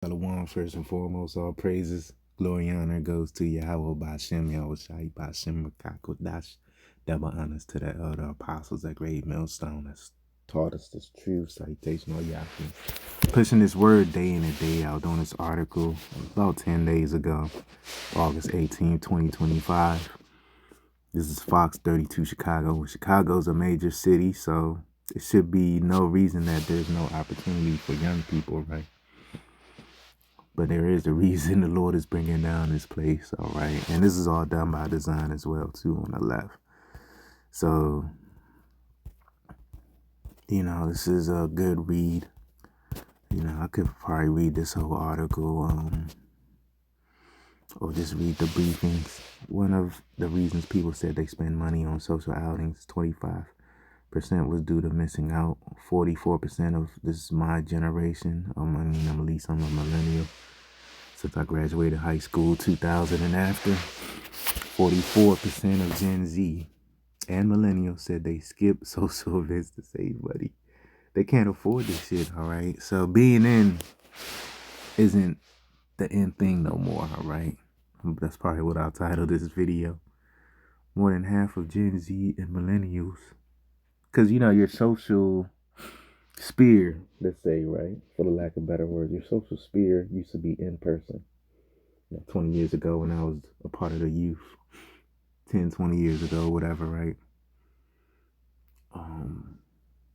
Shalom, first and foremost, all praises, glory, and honor goes to Yahweh Bashem, Yahweh Shai Bashem, Makakodash. Double honors to the elder apostles, that great millstone that's taught us this truth, citation, or Yakin. Pushing this word day in and day out, doing this article about 10 days ago, August 18, 2025. This is Fox 32 Chicago. Chicago's a major city, so it should be no reason that there's no opportunity for young people, right? But there is a reason the Lord is bringing down this place, all right? And this is all done by design as well, too, on the left. So, this is a good read. I could probably read this whole article or just read the briefings. One of the reasons people said they spend money on social outings, 25% was due to missing out. 44% of this is my generation. I'm a millennial. Since I graduated high school, 2000 and after, 44% of Gen Z and millennials said they skip social events to save money. They can't afford this shit, all right? So being in isn't the end thing no more, all right? That's probably what I'll title this video. More than half of Gen Z and millennials. Because, your social sphere, let's say, right? For the lack of better words, your social sphere used to be in person. 20 years ago when I was a part of the youth, 10, 20 years ago, whatever, right?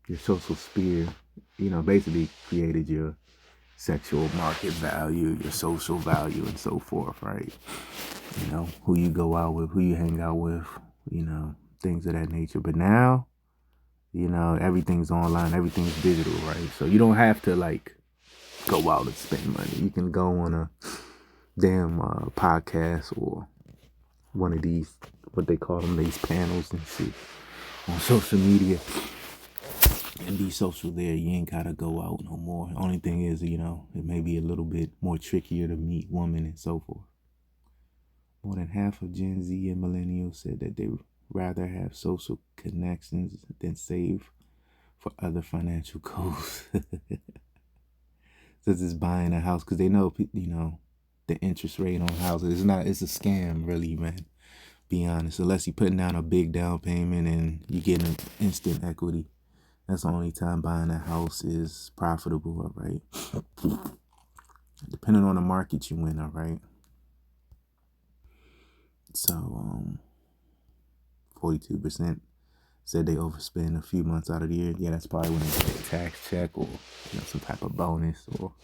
Your social sphere, basically created your sexual market value, your social value, and so forth, right? Who you go out with, who you hang out with, things of that nature. But now, everything's online, everything's digital, right? So you don't have to, go out and spend money. You can go on a damn podcast or one of these, what they call them, these panels and shit on social media and be social there. You ain't gotta go out no more. Only thing is, it may be a little bit more trickier to meet women and so forth. More than half of Gen Z and millennials said that they rather have social connections than save for other financial goals. Such as buying a house, because they know, the interest rate on houses. It's a scam, really, man. Be honest. Unless you're putting down a big down payment and you get an instant equity. That's the only time buying a house is profitable, all right? Depending on the market you in, all right? So, 42% said they overspend a few months out of the year. Yeah, that's probably when they get a tax check or, some type of bonus or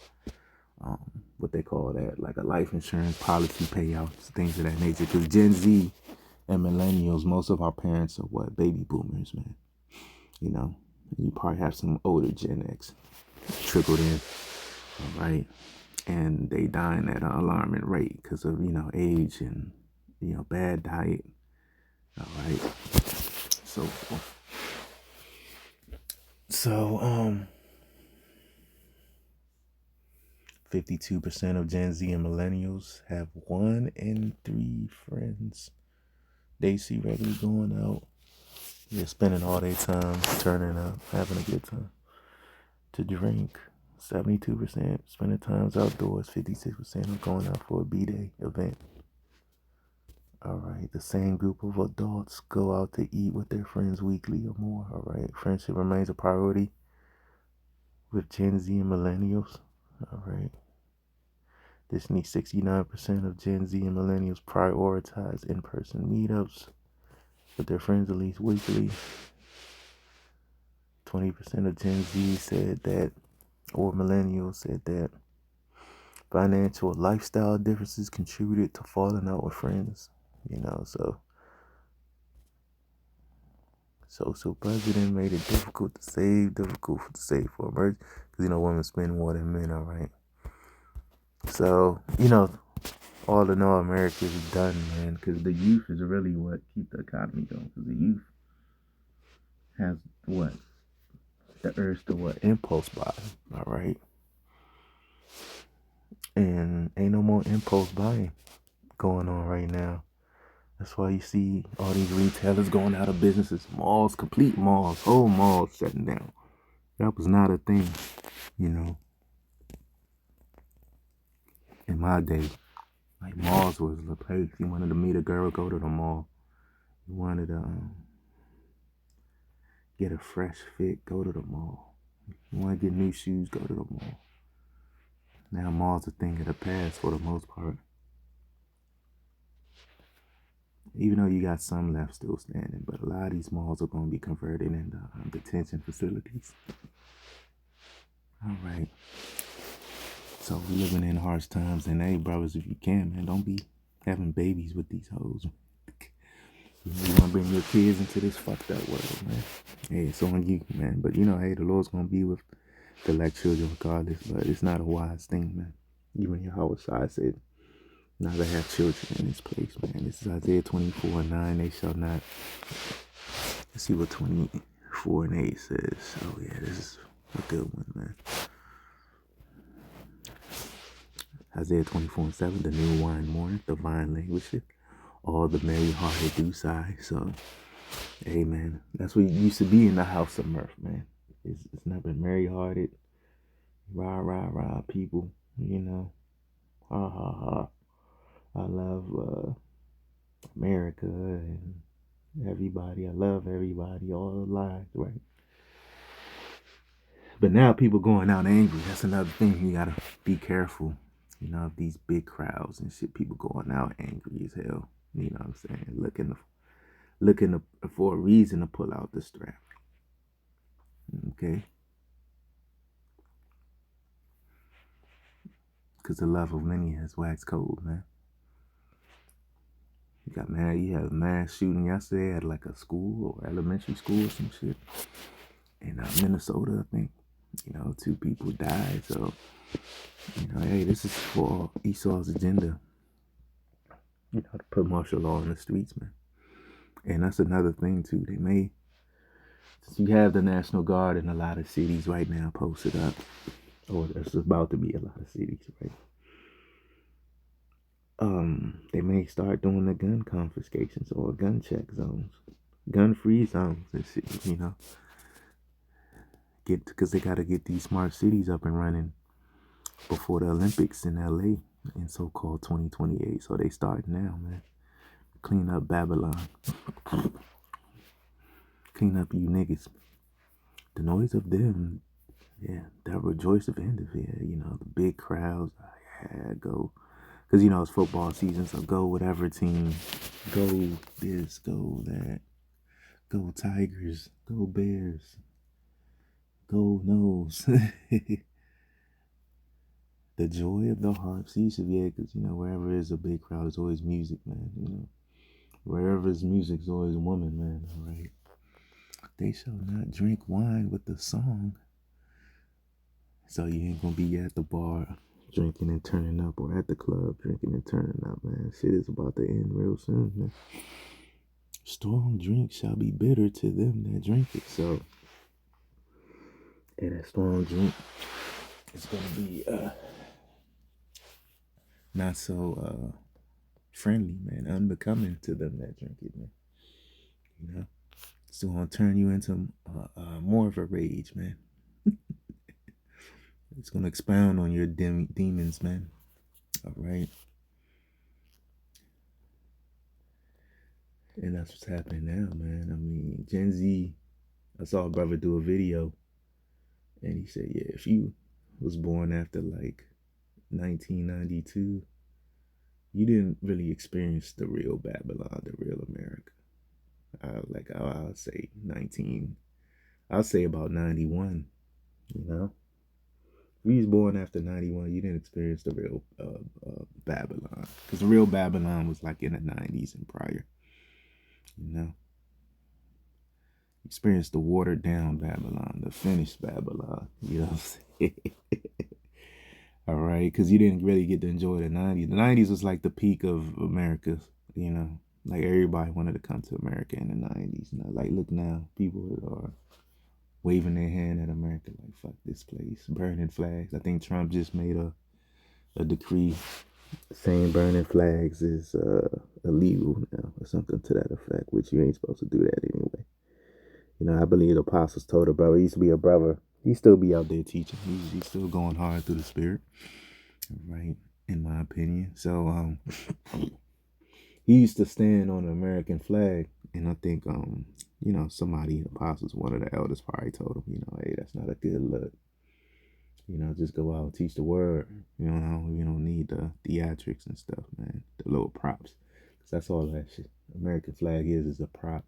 what they call that, like a life insurance policy payouts, things of that nature. Because Gen Z and millennials, most of our parents are what? Baby boomers, man. You probably have some older Gen X trickled in, all right? And they dying at an alarming rate because of, age and, bad diet, all right? So forth. So, 52% of Gen Z and millennials have 1 in 3 friends they see regularly going out. They're spending all their time turning up, having a good time to drink. 72% spending times outdoors. 56% are going out for a B-Day event. All right, the same group of adults go out to eat with their friends weekly or more. All right, friendship remains a priority with Gen Z and millennials. All right. This needs 69% of Gen Z and millennials prioritize in-person meetups with their friends at least weekly. 20% of Gen Z said that, or millennials said that, financial lifestyle differences contributed to falling out with friends. So social budgeting made it difficult to save for emergency. Because, women spend more than men, all right? So, all in all, America is done, man. Because the youth is really what keep the economy going. Because the youth has what? The urge to what? Impulse buy, all right? And ain't no more impulse buying going on right now. That's why you see all these retailers going out of businesses. Malls, complete malls, whole malls shutting down. That was not a thing, In my day, like malls was the place. You wanted to meet a girl, go to the mall. You wanted to get a fresh fit, go to the mall. You want to get new shoes, go to the mall. Now malls are a thing of the past for the most part. Even though you got some left still standing, but a lot of these malls are going to be converted into detention facilities. All right. So we're living in harsh times, and hey, brothers, if you can, man, don't be having babies with these hoes. You want to bring your kids into this fucked up world, man. Hey, it's on you, man. But hey, the Lord's going to be with the elect children regardless, but it's not a wise thing, man. Even Yahweh said, not to have children in this place, man. This is Isaiah 24:9. They shall not. Let's see what 24:8 says. Oh, yeah, this is a good one, man. Isaiah 24:7. The new wine mourneth, the vine languisheth, all the merry-hearted do sigh. So, hey, man, that's what you used to be in the house of mirth, man. It's nothing merry-hearted, rah, rah, rah people, ha, ha, ha. I love America and everybody. I love everybody, all the lives, right? But now people going out angry. That's another thing. You gotta be careful. These big crowds and shit, people going out angry as hell. You know what I'm saying? Looking for a reason to pull out the strap. Okay? Because the love of many has waxed cold, man. You had a mass shooting yesterday at like a school or elementary school or some shit in Minnesota, I think. 2 people died. So, hey, this is for Esau's agenda. To put martial law in the streets, man. And that's another thing too. Since you have the National Guard in a lot of cities right now posted up, or there's about to be a lot of cities, right? They may start doing the gun confiscations or gun check zones, gun free zones and shit, because they got to get these smart cities up and running before the Olympics in LA in so-called 2028. So they start now, man. Clean up Babylon. Clean up you niggas. The noise of them, yeah, that rejoice of end of it, the big crowds, yeah, go. Because, it's football season, so go whatever team. Go this, go that. Go Tigers, go Bears. Go Nose. The joy of the harp ceases, yeah, because, wherever there's a big crowd, there's always music, man, Wherever there's music, there's always a woman, man, all right? They shall not drink wine with the song. So you ain't gonna be at the bar drinking and turning up, or at the club drinking and turning up, man. Shit is about to end real soon, man. Strong drink shall be bitter to them that drink it. So, and that strong drink is gonna be not so friendly, man, unbecoming to them that drink it, man. It's gonna turn you into more of a rage, man. It's gonna expound on your demons, man. All right. And that's what's happening now, man. I mean, Gen Z, I saw a brother do a video, and he said, yeah, if you was born after like 1992, you didn't really experience the real Babylon, the real America. I'll say I'll say about 91, If you was born after 91, you didn't experience the real Babylon. Because the real Babylon was like in the 90s and prior. Experienced the watered down Babylon, the finished Babylon. You know what I'm saying? All right, because you didn't really get to enjoy the 90s. The 90s was like the peak of America, Like everybody wanted to come to America in the 90s. Like look now, people are waving their hand at America like, fuck this place, burning flags. I think Trump just made a decree saying burning flags is illegal now, or something to that effect, which you ain't supposed to do that anyway. I believe the apostles told a brother, he used to be a brother, he still be out there teaching. He's still going hard through the spirit. Right. in my opinion. So he used to stand on the American flag, and I think somebody, apostles, one of the elders probably told him, hey, that's not a good look. Just go out and teach the word. You don't need the theatrics and stuff, man. The little props, cause that's all that shit. American flag is a prop.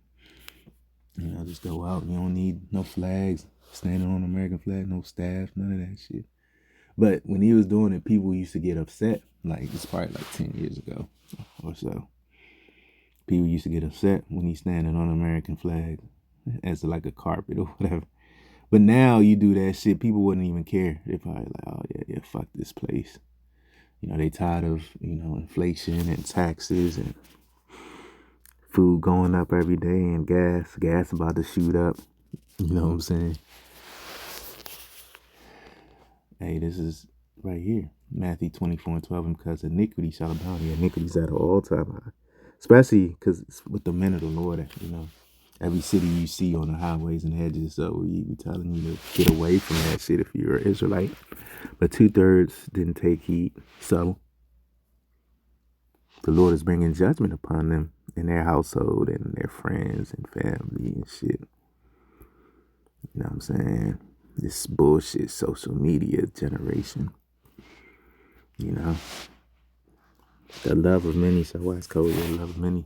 Just go out. You don't need no flags, standing on the American flag, no staff, none of that shit. But when he was doing it, people used to get upset. Like, it's probably like 10 years ago or so. People used to get upset when he's standing on the American flag as like a carpet or whatever. But now you do that shit, people wouldn't even care. They're probably like, oh yeah, fuck this place. They tired of, inflation and taxes and food going up every day and gas about to shoot up. You know what I'm saying? Hey, this is right here. Matthew 24:12, and because iniquity shall abound, iniquity's at an all-time high. Especially because it's with the men of the Lord, every city you see on the highways and hedges. So we be telling you to get away from that shit if you're an Israelite. But 2/3 didn't take heed. So the Lord is bringing judgment upon them in their household and their friends and family and shit. You know what I'm saying? This bullshit social media generation. The love of many shall wax cold. The love of many.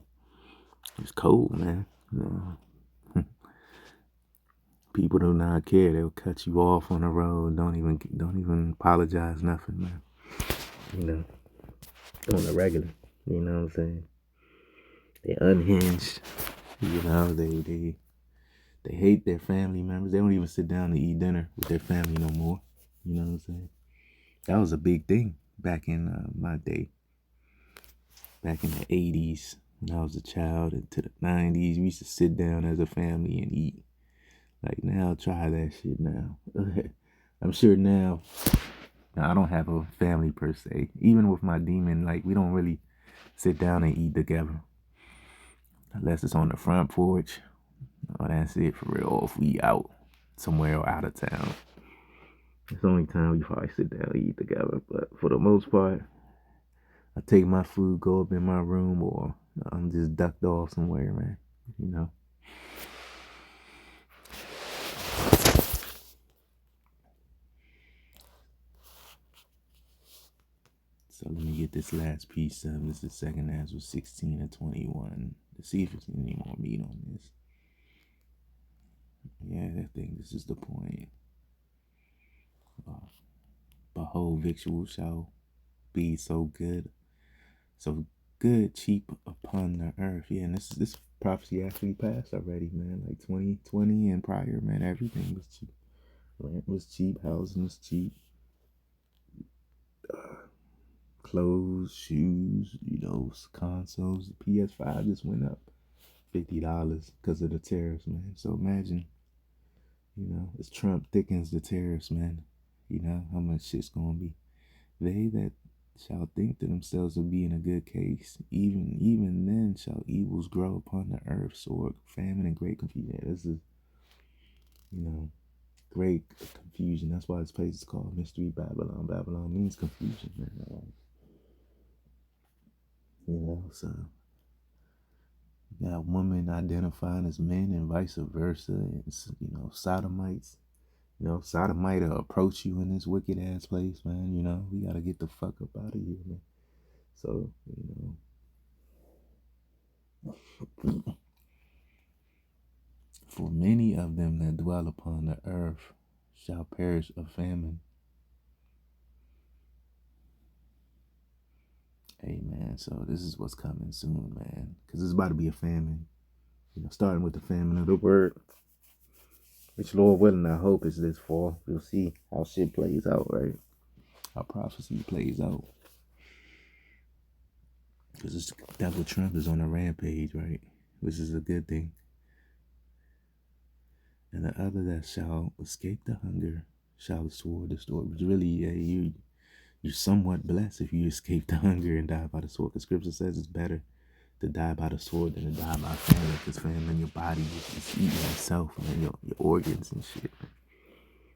It's cold, man. People do not care. They'll cut you off on the road. Don't even apologize, nothing, man. On the regular. You know what I'm saying? They're unhinged. They hate their family members. They don't even sit down to eat dinner with their family no more. You know what I'm saying? That was a big thing back in my day. Back in the 80s, when I was a child, into the 90s, we used to sit down as a family and eat. Like, now, try that shit now. I'm sure now, I don't have a family per se. Even with my demon, like, we don't really sit down and eat together. Unless it's on the front porch. Oh, that's it for real. Or if we out somewhere or out of town. It's the only time we probably sit down and eat together. But for the most part, I take my food, go up in my room, or I'm just ducked off somewhere, man. So let me get this last piece of this is second Ezra 16 and 21 to see if there's any more meat on this. Yeah, I think this is the point. Behold, victuals shall be so good, cheap upon the earth. Yeah, and this prophecy actually passed already, man. Like 2020 and prior, man, everything was cheap. Rent was cheap, housing was cheap. Clothes, shoes, consoles. The PS5 just went up $50 because of the tariffs, man. So imagine, as Trump thickens the tariffs, man, how much shit's gonna be. They that shall think to themselves of being a good case, even then shall evils grow upon the earth, sword, famine, and great confusion. Yeah, this is, great confusion. That's why this place is called Mystery Babylon. Babylon means confusion, man. So you got women identifying as men and vice versa, and sodomites. Sodomite will approach you in this wicked ass place, man. We gotta get the fuck up out of here, man. So, for many of them that dwell upon the earth shall perish of famine. Amen. So this is what's coming soon, man. Because it's about to be a famine. Starting with the famine of the word. Which, Lord willing, I hope is this fall. We'll see how shit plays out, right? How prophecy plays out. Because this devil Trump is on a rampage, right? Which is a good thing. And the other that shall escape the hunger shall the sword destroy. Which really, you're somewhat blessed if you escape the hunger and die by the sword. Because scripture says it's better to die by the sword than to die by famine. Because famine, your body is eating itself, man. Your organs and shit, man.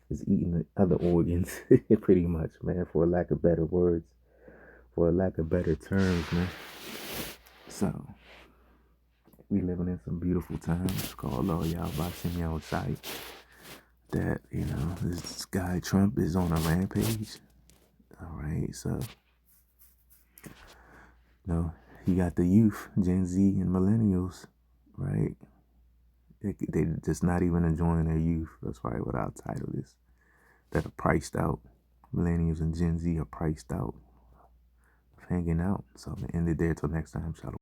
It's eating the other organs, pretty much, man, for lack of better words. for lack of better terms, man. So we living in some beautiful times called y'all watching me outside. That, this guy Trump is on a rampage. All right, so he got the youth, Gen Z and millennials, right? They just not even enjoying their youth. That's probably what our title is. That are priced out. Millennials and Gen Z are priced out of hanging out. So I'm gonna end it there till next time. Shalom.